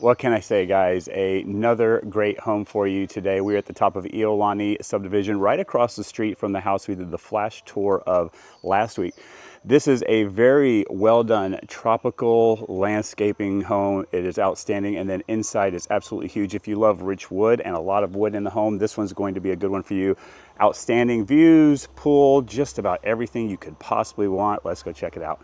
What can I say, guys? Another great home for you today. We're at the top of Iolani subdivision, right across the street from the house we did the flash tour of last week. This is a very well done tropical landscaping home. It is outstanding, and then inside is absolutely huge. If you love rich wood and a lot of wood in the home, this one's going to be a good one for you. Outstanding views, pool, just about everything you could possibly want. Let's go check it out.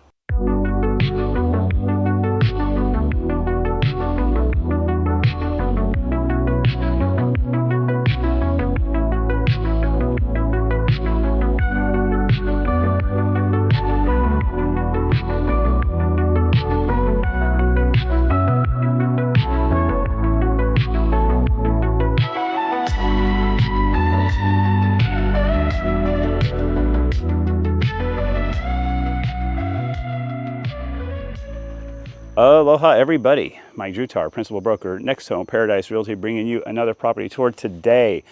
Aloha everybody, Mike Drutar, Principal Broker, Next Home Paradise Realty, bringing you another property tour today.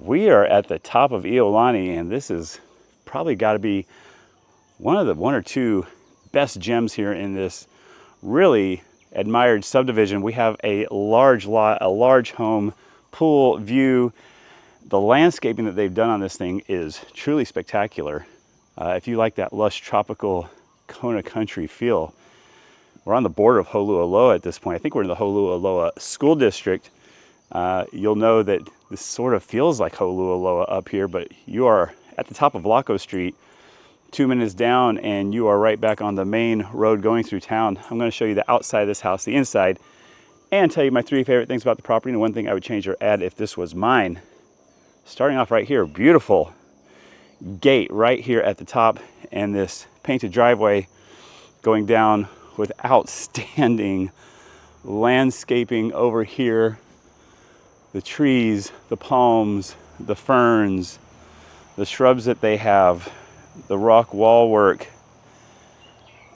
We are at the top of Iolani, and this is probably got to be one of the one or two best gems here in this really admired subdivision. We have a large lot, a large home, pool, view. The landscaping that they've done on this thing is truly spectacular. If you like that lush tropical Kona country feel. We're on the border of Holualoa at this point. I think we're in the Holualoa School District. You'll know that this sort of feels like Holualoa up here, but you are at the top of Laco Street, 2 minutes down, and you are right back on the main road going through town. I'm going to show you the outside of this house, the inside, and tell you my 3 favorite things about the property and one thing I would change or add if this was mine. Starting off right here, beautiful gate right here at the top, and this painted driveway going down with outstanding landscaping over here. The trees, the palms, the ferns, the shrubs that they have, the rock wall work,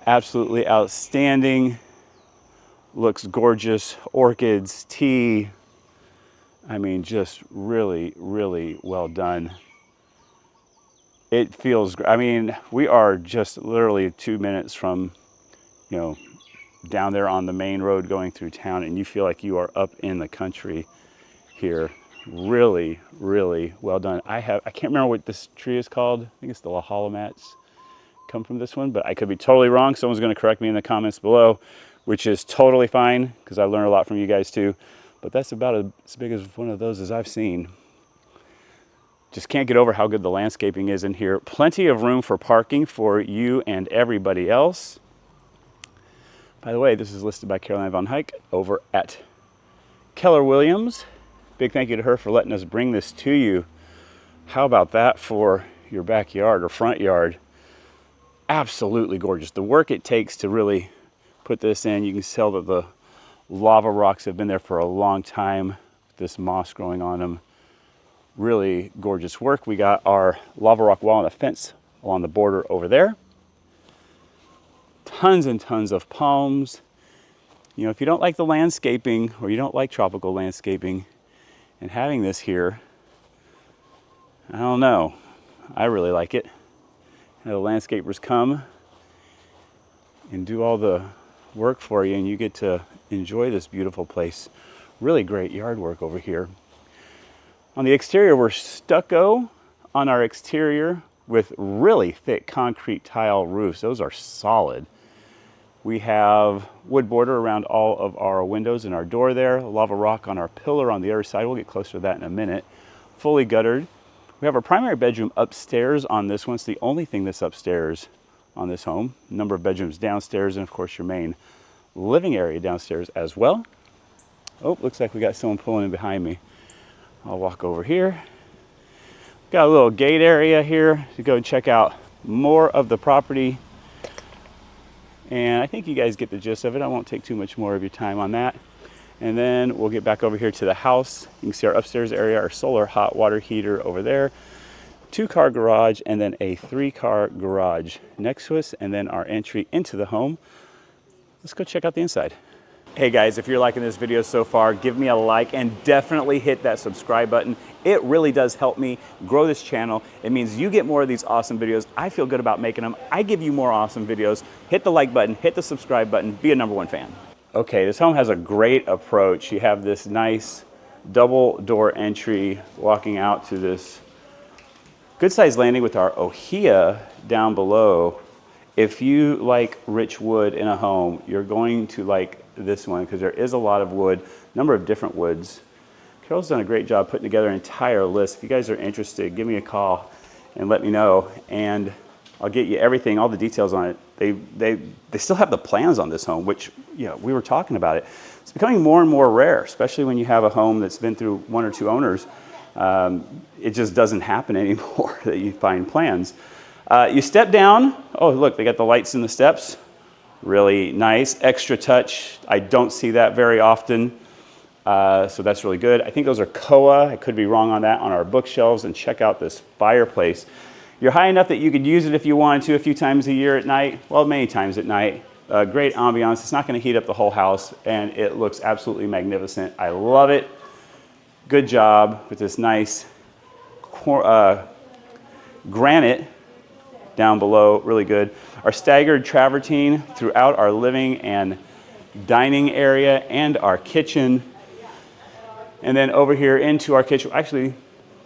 absolutely outstanding. Looks gorgeous. Orchids, tea. I mean, just really, really well done. It feels, I mean, we are just literally 2 minutes from, you know, down there on the main road going through town, and you feel like you are up in the country here. Really, really well done. I can't remember what this tree is called. I think it's the lahalamats come from this one, but I could be totally wrong. Someone's going to correct me in the comments below, which is totally fine because I learn a lot from you guys too. But that's about as big as one of those as I've seen. Just can't get over how good the landscaping is in here. Plenty of room for parking for you and everybody else. By the way, this is listed by Caroline Von Hike over at Keller Williams. Big thank you to her for letting us bring this to you. How about that for your backyard or front yard? Absolutely gorgeous. The work it takes to really put this in, you can tell that the lava rocks have been there for a long time. This moss growing on them. Really gorgeous work. We got our lava rock wall and a fence along the border over there. Tons and tons of palms. You know, if you don't like the landscaping or you don't like tropical landscaping, and having this here, I don't know, I really like it. And the landscapers come and do all the work for you, and you get to enjoy this beautiful place. Really great yard work over here. On the exterior, we're stucco on our exterior with really thick concrete tile roofs. Those are solid. We have wood border around all of our windows and our door there. Lava rock on our pillar on the other side. We'll get closer to that in a minute. Fully guttered. We have our primary bedroom upstairs on this one. It's the only thing that's upstairs on this home. Number of bedrooms downstairs, and of course your main living area downstairs as well. Oh, looks like we got someone pulling in behind me. I'll walk over here. Got a little gate area here to go check out more of the property. And I think you guys get the gist of it. I won't take too much more of your time on that. And then we'll get back over here to the house. You can see our upstairs area, our solar hot water heater over there. 2-car garage, and then a 3-car garage next to us, and then our entry into the home. Let's go check out the inside. Hey guys, if you're liking this video so far, give me a like and definitely hit that subscribe button. It really does help me grow this channel. It means you get more of these awesome videos. I feel good about making them. I give you more awesome videos. Hit the like button, hit the subscribe button, be a #1 fan. Okay, this home has a great approach. You have this nice double door entry walking out to this good sized landing with our ohia down below. If you like rich wood in a home, you're going to like this one because there is a lot of wood, a number of different woods. Carol's done a great job putting together an entire list. If you guys are interested, give me a call and let me know, and I'll get you everything, all the details on it. They still have the plans on this home, which, you know, we were talking about it. It's becoming more and more rare, especially when you have a home that's been through 1 or 2 owners. It just doesn't happen anymore that you find plans. You step down. Oh, look, they got the lights in the steps. Really nice. Extra touch. I don't see that very often. So that's really good. I think those are koa. I could be wrong on that, on our bookshelves. And check out this fireplace. You're high enough that you could use it if you wanted to a few times a year at night. Well, many times at night. Great ambiance. It's not going to heat up the whole house, and it looks absolutely magnificent. I love it. Good job with this nice granite down below. Really good. Our staggered travertine throughout our living and dining area and our kitchen. And then over here into our kitchen. Actually,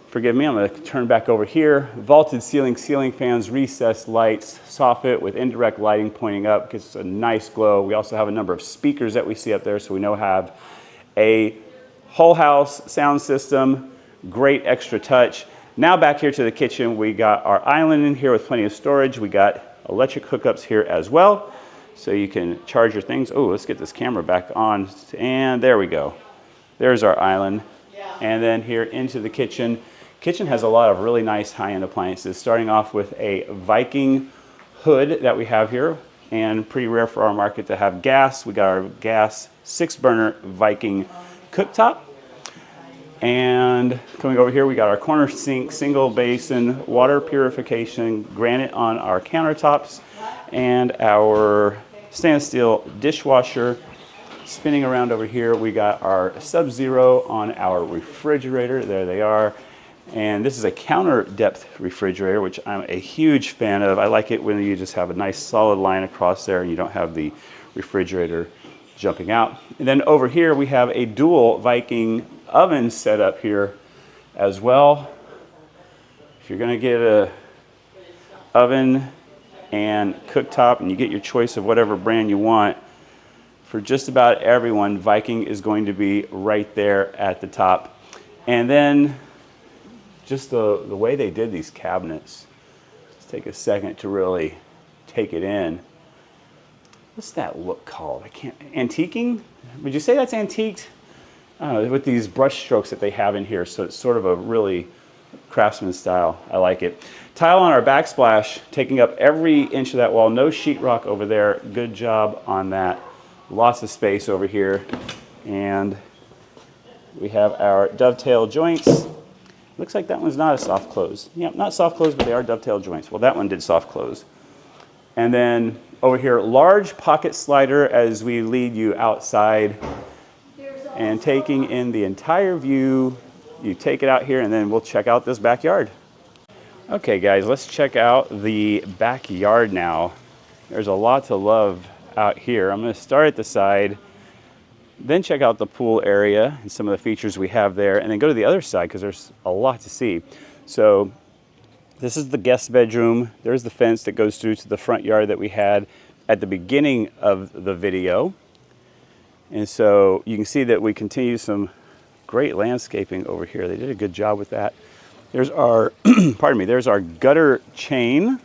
forgive me, I'm going to turn back over here. Vaulted ceiling fans, recessed lights, soffit with indirect lighting pointing up, gives us a nice glow. We also have a number of speakers that we see up there, so we know have a whole house sound system, great extra touch. Now back here to the kitchen, we got our island in here with plenty of storage. We got electric hookups here as well, so you can charge your things. Oh, let's get this camera back on, and there we go. There's our island. And then here into the kitchen. Kitchen has a lot of really nice high-end appliances, starting off with a Viking hood that we have here, and pretty rare for our market to have gas. We got our gas 6-burner Viking cooktop. And coming over here, we got our corner sink, single basin, water purification, granite on our countertops, and our stainless steel dishwasher. Spinning around over here, we got our Sub-Zero on our refrigerator. There they are. And this is a counter depth refrigerator, which I'm a huge fan of. I like it when you just have a nice solid line across there and you don't have the refrigerator jumping out. And then over here, we have a dual Viking oven set up here as well. If you're gonna get a oven and cooktop and you get your choice of whatever brand you want, for just about everyone, Viking is going to be right there at the top. And then just the way they did these cabinets, just take a second to really take it in. What's that look called? I can't, antiquing? Would you say that's antiqued? With these brush strokes that they have in here, so it's sort of a really craftsman style. I like it. Tile on our backsplash, taking up every inch of that wall. No sheetrock over there. Good job on that. Lots of space over here. And we have our dovetail joints. Looks like that one's not a soft close. Yep, not soft close, but they are dovetail joints. Well, that one did soft close. And then over here, large pocket slider as we lead you outside and taking in the entire view. You take it out here and then we'll check out this backyard. Okay guys, let's check out the backyard now. There's a lot to love out here. I'm going to start at the side, then check out the pool area and some of the features we have there, and then go to the other side because there's a lot to see. So this is the guest bedroom. There's the fence that goes through to the front yard that we had at the beginning of the video. And so you can see that we continue some great landscaping over here. They did a good job with that. There's our, pardon me, there's our gutter chain.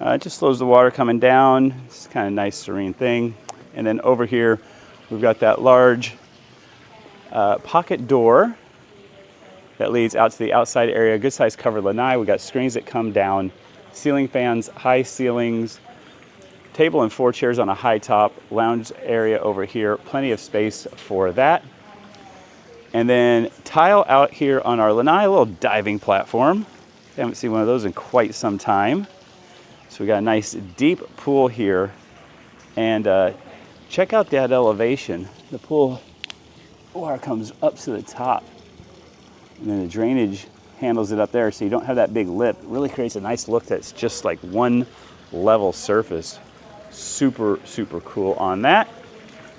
It just slows the water coming down. It's kind of nice, serene thing. And then over here, we've got that large pocket door that leads out to the outside area. Good size covered lanai. We got screens that come down, ceiling fans, high ceilings, table and 4 chairs on a high top, lounge area over here. Plenty of space for that. And then tile out here on our lanai, a little diving platform. Haven't seen one of those in quite some time. So we got a nice deep pool here, and check out that elevation. The pool water comes up to the top, and then the drainage handles it up there, so you don't have that big lip. It really creates a nice look that's just like one level surface. Super, super cool on that.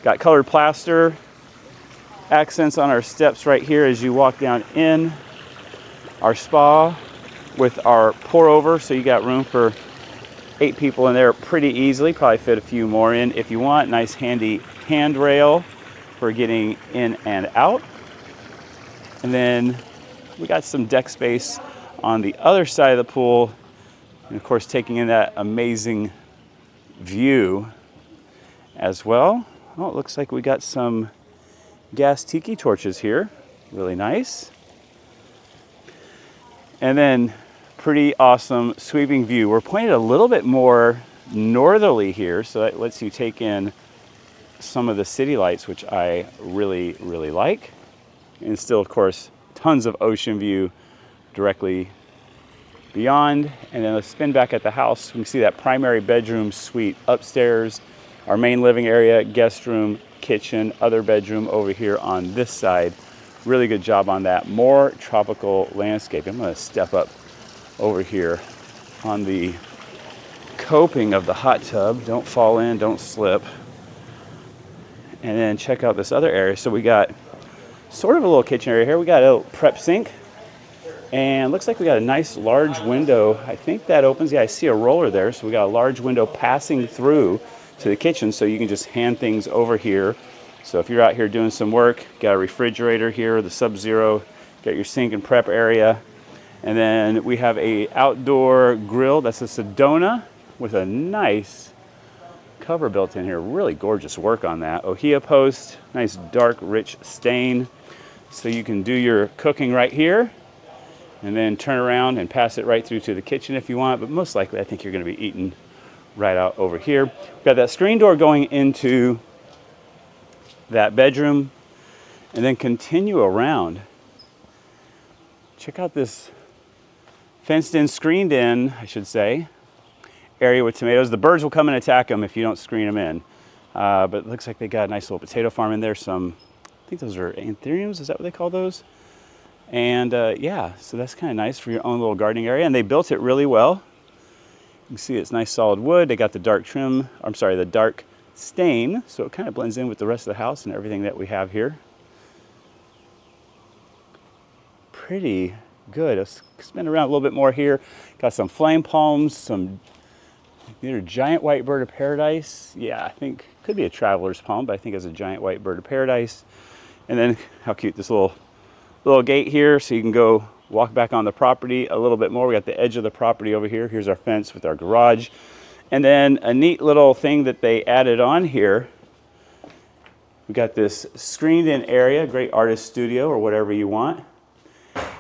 Got colored plaster, accents on our steps right here as you walk down in. Our spa with our pour over, so you got room for 8 people in there pretty easily. Probably fit a few more in if you want. Nice handy handrail for getting in and out. And then we got some deck space on the other side of the pool, and of course taking in that amazing view as well. Oh, it looks like we got some gas tiki torches here. Really nice. And then pretty awesome sweeping view. We're pointed a little bit more northerly here, so that lets you take in some of the city lights, which I really, really like. And still, of course, tons of ocean view directly beyond. And then let's spin back at the house. We can see that primary bedroom suite upstairs, our main living area, guest room, kitchen, other bedroom over here on this side. Really good job on that. More tropical landscape. I'm going to step up over here on the coping of the hot tub. Don't fall in, don't slip. And then check out this other area. So we got sort of a little kitchen area here. We got a little prep sink. And looks like we got a nice large window. I think that opens. Yeah, I see a roller there. So we got a large window passing through to the kitchen, so you can just hand things over here. So if you're out here doing some work, got a refrigerator here, the Sub-Zero, got your sink and prep area. And then we have a outdoor grill. That's a Sedona with a nice cover built in here. Really gorgeous work on that. Ohia post, nice dark rich stain. So you can do your cooking right here and then turn around and pass it right through to the kitchen if you want. But most likely I think you're going to be eating right out over here. We've got that screen door going into that bedroom, and then continue around. Check out this fenced in, screened in, I should say, area with tomatoes. The birds will come and attack them if you don't screen them in. But it looks like they got a nice little potato farm in there. Some, I think those are anthuriums, is that what they call those? And yeah, so that's kind of nice for your own little gardening area. And they built it really well. You can see it's nice solid wood. They got the dark trim, I'm sorry, the dark stain, so it kind of blends in with the rest of the house and everything that we have here. Pretty good. Let's spin around a little bit more here. Got some flame palms, some either giant white bird of paradise. Yeah, I think could be a traveler's palm, but I think it's a giant white bird of paradise. And then how cute this little gate here, so you can go walk back on the property a little bit more. We got the edge of the property over here. Here's our fence with our garage. And then a neat little thing that they added on here. We got this screened in area, great artist studio or whatever you want.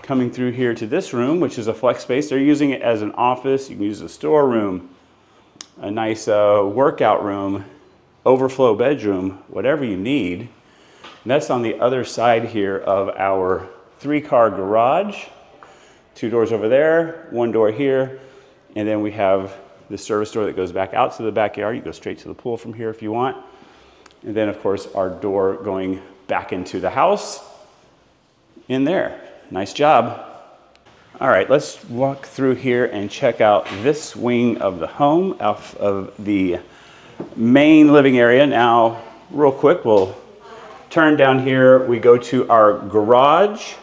Coming through here to this room, which is a flex space. They're using it as an office. You can use a storeroom, a nice workout room, overflow bedroom, whatever you need. And that's on the other side here of our 3-car garage. 2 doors over there, 1 door here. And then we have the service door that goes back out to the backyard. You go straight to the pool from here if you want. And then of course our door going back into the house in there. Nice job. All right, let's walk through here and check out this wing of the home off of the main living area. Now, real quick, we'll turn down here. We go to our garage.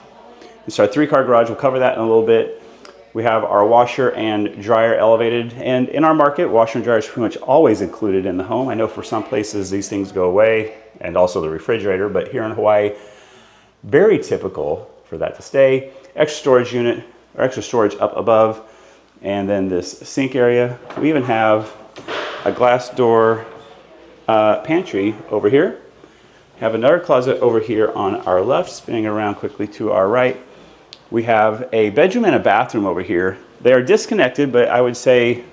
It's our 3-car garage. We'll cover that in a little bit. We have our washer and dryer elevated. And in our market, washer and dryer is pretty much always included in the home. I know for some places these things go away, and also the refrigerator, but here in Hawaii, very typical for that to stay. Extra storage unit, or extra storage up above, and then this sink area. We even have a glass door pantry over here. Have another closet over here on our left, spinning around quickly to our right. We have a bedroom and a bathroom over here. They are disconnected, but I would say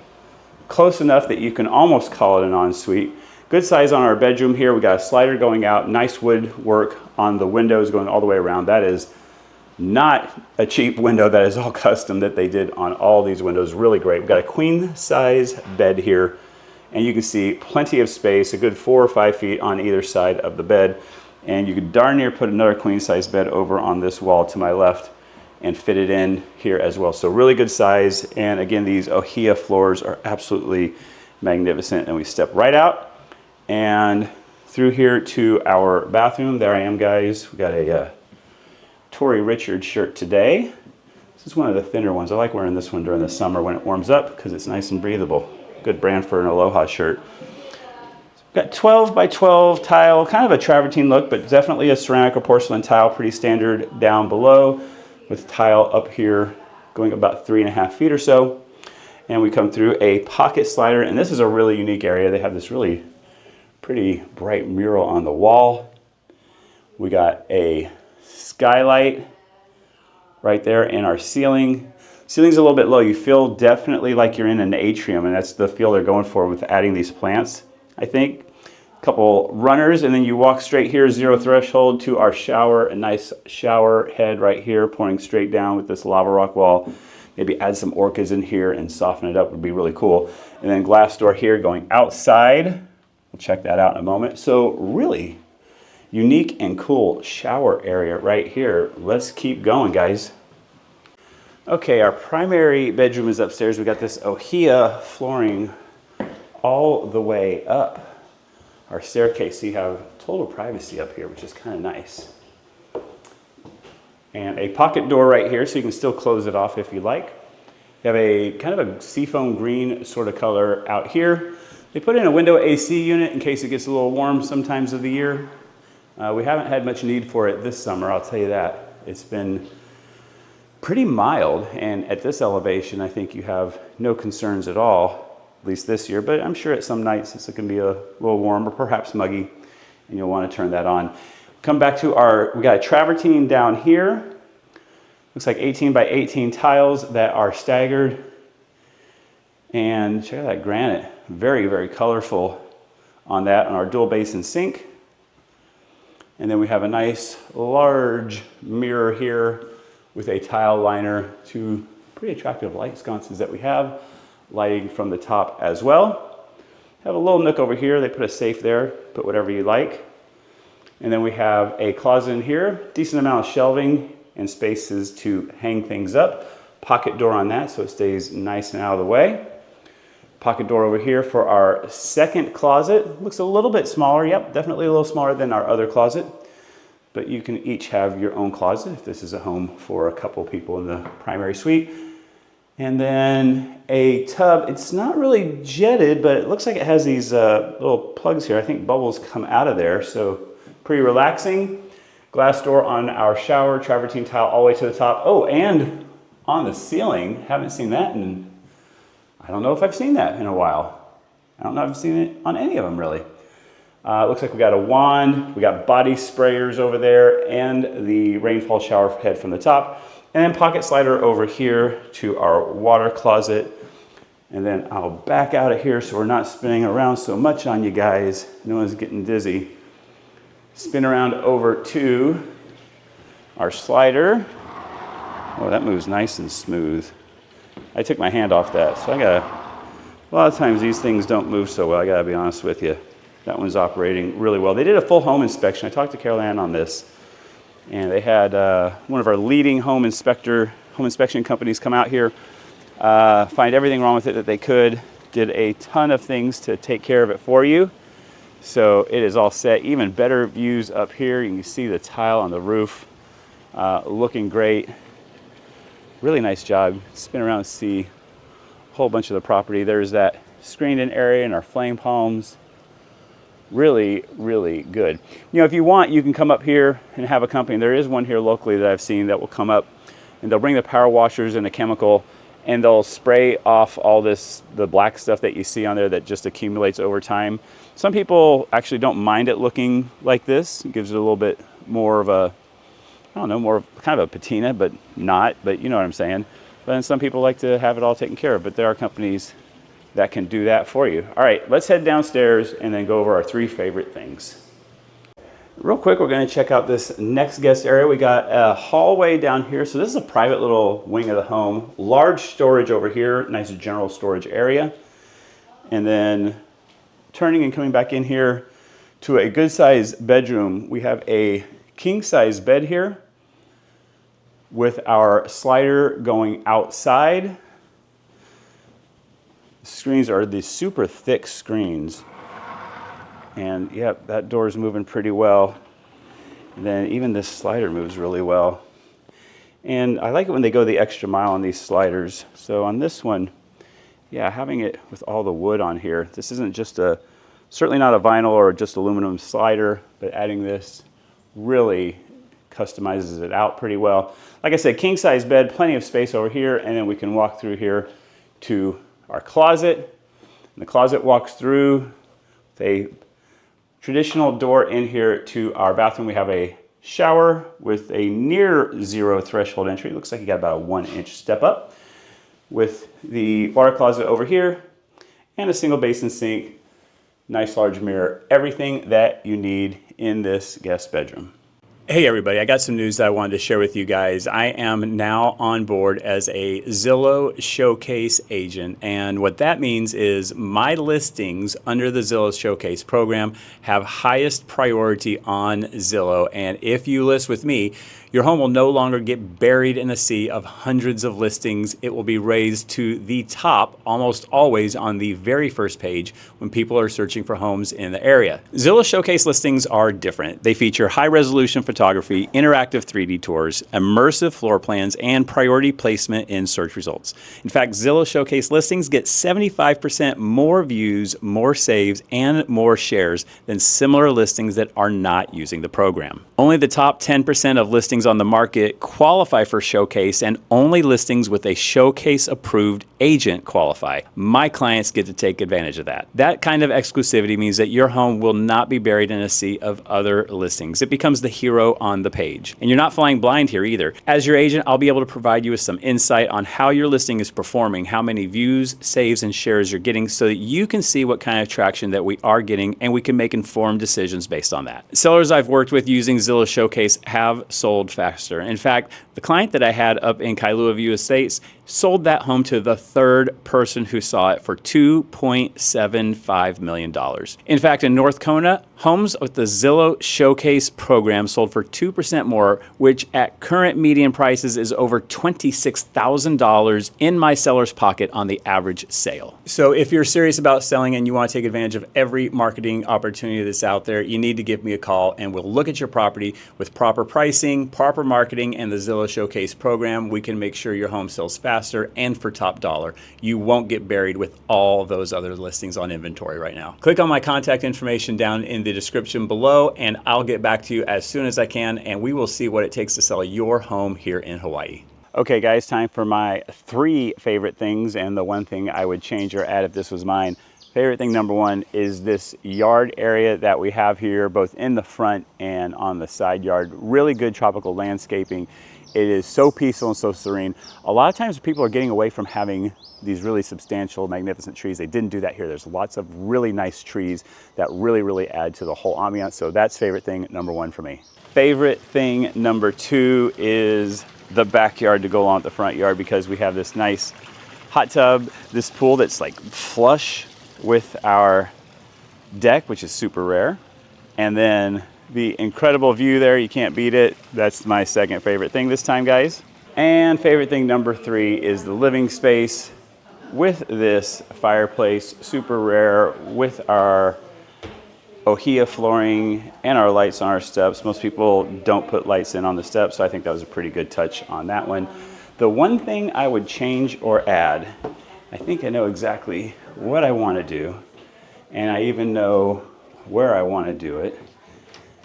close enough that you can almost call it an ensuite. Good size on our bedroom here. We got a slider going out, nice wood work on the windows going all the way around. That is not a cheap window. That is all custom that they did on all these windows. Really great. We've got a queen size bed here, and you can see plenty of space, a good 4 or 5 feet on either side of the bed. And you could darn near put another queen size bed over on this wall to my left and fit it in here as well. So really good size. And again, these Ohia floors are absolutely magnificent. And we step right out and through here to our bathroom. There I am, guys. We got a Tory Richard shirt today. This is one of the thinner ones. I like wearing this one during the summer when it warms up because it's nice and breathable. Good brand for an Aloha shirt. Got 12 by 12 tile, kind of a travertine look, but definitely a ceramic or porcelain tile, pretty standard down below, with tile up here going about 3.5 feet or so. And we come through a pocket slider, and this is a really unique area. They have this really pretty bright mural on the wall. We got a skylight right there in our ceiling. Ceiling's a little bit low. You feel definitely like you're in an atrium, and that's the feel they're going for with adding these plants, I think. A couple runners, and then you walk straight here, zero threshold, to our shower. A nice shower head right here, pouring straight down with this lava rock wall. Maybe add some orchids in here and soften it up would be really cool. And then glass door here going outside. We'll check that out in a moment. So really unique and cool shower area right here. Let's keep going, guys. Okay, our primary bedroom is upstairs. We got this ohia flooring all the way up our staircase. So you have total privacy up here, which is kind of nice. And a pocket door right here, so you can still close it off if you like. You have a kind of a seafoam green sort of color out here. They put in a window AC unit in case it gets a little warm sometimes of the year. We haven't had much need for it this summer, I'll tell you that. It's been pretty mild, and at this elevation, I think you have no concerns at all, at least this year, but I'm sure at some nights it can be a little warm or perhaps muggy, and you'll want to turn that on. Come back to we got a travertine down here. Looks like 18 by 18 tiles that are staggered. And check out that granite, very, very colorful on that, on our dual basin sink. And then we have a nice large mirror here with a tile liner, two pretty attractive light sconces that we have, lighting from the top as well. Have a little nook over here. They put a safe there, put whatever you like. And then we have a closet in here, decent amount of shelving and spaces to hang things up. Pocket door on that so it stays nice and out of the way. Pocket door over here for our second closet. Looks a little bit smaller. Yep, definitely a little smaller than our other closet. But you can each have your own closet if this is a home for a couple people in the primary suite. And then a tub. It's not really jetted, but it looks like it has these little plugs here. I think bubbles come out of there, so pretty relaxing. Glass door on our shower, travertine tile all the way to the top. Oh, and on the ceiling, haven't seen that in, I don't know if I've seen that in a while. I don't know if I've seen it on any of them really. Looks like we got a wand, we got body sprayers over there, and the rainfall shower head from the top. And then pocket slider over here to our water closet. And then I'll back out of here so we're not spinning around so much on you guys. No one's getting dizzy. Spin around over to our slider. Oh, that moves nice and smooth. I took my hand off that, so a lot of times these things don't move so well, I gotta be honest with you. That one's operating really well. They did a full home inspection. I talked to Carol Ann on this, and they had one of our leading home inspection companies come out here, find everything wrong with it that they could, did a ton of things to take care of it for you. So it is all set. Even better views up here. You can see the tile on the roof looking great. Really nice job. Spin around and see a whole bunch of the property. There's that screened in area and our flame palms. Really, really good. You know, if you want, you can come up here and have a company. There is one here locally that I've seen that will come up, and they'll bring the power washers and a chemical, and they'll spray off all the black stuff that you see on there that just accumulates over time. Some people actually don't mind it looking like this. It gives it a little bit more of a, I don't know, more of kind of a patina, but not, but you know what I'm saying. But then some people like to have it all taken care of, but there are companies that can do that for you. All right, let's head downstairs and then go over our 3 favorite things. Real quick, we're gonna check out this next guest area. We got a hallway down here. So this is a private little wing of the home. Large storage over here, nice general storage area. And then turning and coming back in here to a good size bedroom. We have a king size bed here with our slider going outside. screens are these super thick screens. And yep, that door is moving pretty well. And then even this slider moves really well. And I like it when they go the extra mile on these sliders. So on this one, yeah, having it with all the wood on here, this isn't just certainly not a vinyl or just aluminum slider, but adding this really customizes it out pretty well. Like I said, king size bed, plenty of space over here, and then we can walk through here to our closet. And the closet walks through with a traditional door in here to our bathroom. We have a shower with a near zero threshold entry. It looks like you got about a 1-inch step up, with the water closet over here and a single basin sink, nice large mirror, everything that you need in this guest bedroom. Hey everybody, I got some news that I wanted to share with you guys. I am now on board as a Zillow Showcase agent, and what that means is my listings under the Zillow Showcase program have highest priority on Zillow, and if you list with me, your home will no longer get buried in a sea of hundreds of listings. It will be raised to the top almost always on the very first page when people are searching for homes in the area. Zillow Showcase listings are different. They feature high-resolution photography, interactive 3D tours, immersive floor plans, and priority placement in search results. In fact, Zillow Showcase listings get 75% more views, more saves, and more shares than similar listings that are not using the program. Only the top 10% of listings on the market qualify for Showcase, and only listings with a Showcase approved agent qualify. My clients get to take advantage of that. That kind of exclusivity means that your home will not be buried in a sea of other listings. It becomes the hero on the page. And you're not flying blind here either. As your agent, I'll be able to provide you with some insight on how your listing is performing, how many views, saves, and shares you're getting, so that you can see what kind of traction that we are getting, and we can make informed decisions based on that. Sellers I've worked with using Zillow Showcase have sold faster. In fact, the client that I had up in Kailua View Estates sold that home to the third person who saw it for $2.75 million. In fact, in North Kona, homes with the Zillow Showcase program sold for 2% more, which at current median prices is over $26,000 in my seller's pocket on the average sale. So if you're serious about selling and you want to take advantage of every marketing opportunity that's out there, you need to give me a call and we'll look at your property with proper pricing, proper marketing, and the Zillow Showcase program. We can make sure your home sells faster and for top dollar. You won't get buried with all those other listings on inventory right now. Click on my contact information down in the description below, and I'll get back to you as soon as I can, and we will see what it takes to sell your home here in Hawaii. Okay guys, time for my 3 favorite things, and the one thing I would change or add if this was mine. Favorite thing number 1 is this yard area that we have here, both in the front and on the side yard. Really good tropical landscaping. It is so peaceful and so serene. A lot of times people are getting away from having these really substantial, magnificent trees. They didn't do that here. There's lots of really nice trees that really add to the whole ambiance. So that's favorite thing number 1 for me. Favorite thing number 2 is the backyard to go along with the front yard, because we have this nice hot tub, this pool that's like flush with our deck, which is super rare. And then the incredible view there, you can't beat it. That's my second favorite thing this time, guys. And favorite thing number 3 is the living space with this fireplace, super rare, with our ohia flooring and our lights on our steps. Most people don't put lights in on the steps, so I think that was a pretty good touch on that one. The one thing I would change or add, I think I know exactly what I want to do, and I even know where I want to do it.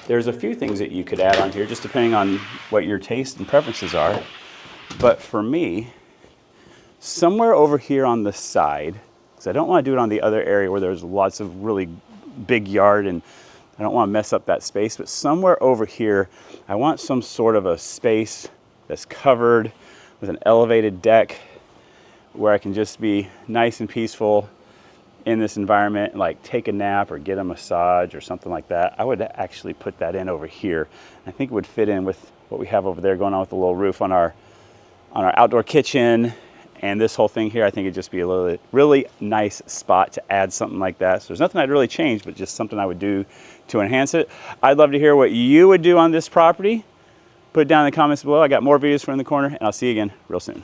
There's a few things that you could add on here, just depending on what your taste and preferences are. But for me, somewhere over here on the side, because I don't want to do it on the other area where there's lots of really big yard and I don't want to mess up that space, but somewhere over here, I want some sort of a space that's covered with an elevated deck where I can just be nice and peaceful in this environment, like take a nap or get a massage or something like that. I would actually put that in over here. I think it would fit in with what we have over there going on with the little roof on our outdoor kitchen. And this whole thing here, I think it'd just be a really nice spot to add something like that. So there's nothing I'd really change, but just something I would do to enhance it. I'd love to hear what you would do on this property. Put it down in the comments below. I got more videos from in the corner, and I'll see you again real soon.